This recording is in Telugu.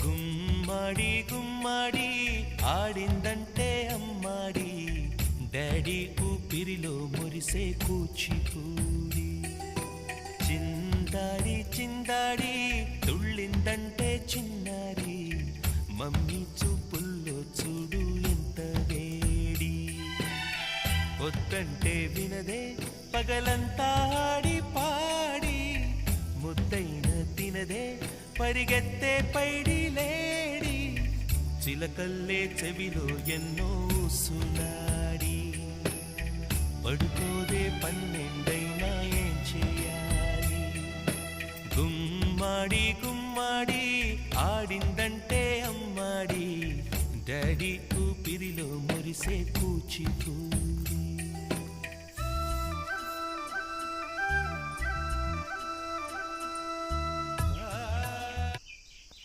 గుమ్మడి గుమ్మడి ఆడిందంటే అమ్మాడి డాడీ ఊపిరిలో మురిసే కూచిపూడి చిందాడి చిందాడి తుళ్ళిందంటే చిన్నారి మమ్మీ చూపుల్లో చూడు ఎంత వేడి వద్దంటే వినదే పగలంతా ఆడి పాడి ముద్దైన తినదే పరిగెత్తే పైడి లేడి చిలకల్లే చెవిలో ఎన్నో సులాడి పడుకోదే పన్నెండైనా ఏం చేయాలి గుమ్మాడి గుమ్మాడి ఆడిందంటే అమ్మాడి డాడీ ఊపిరిలో మురిసే కూచిపూడి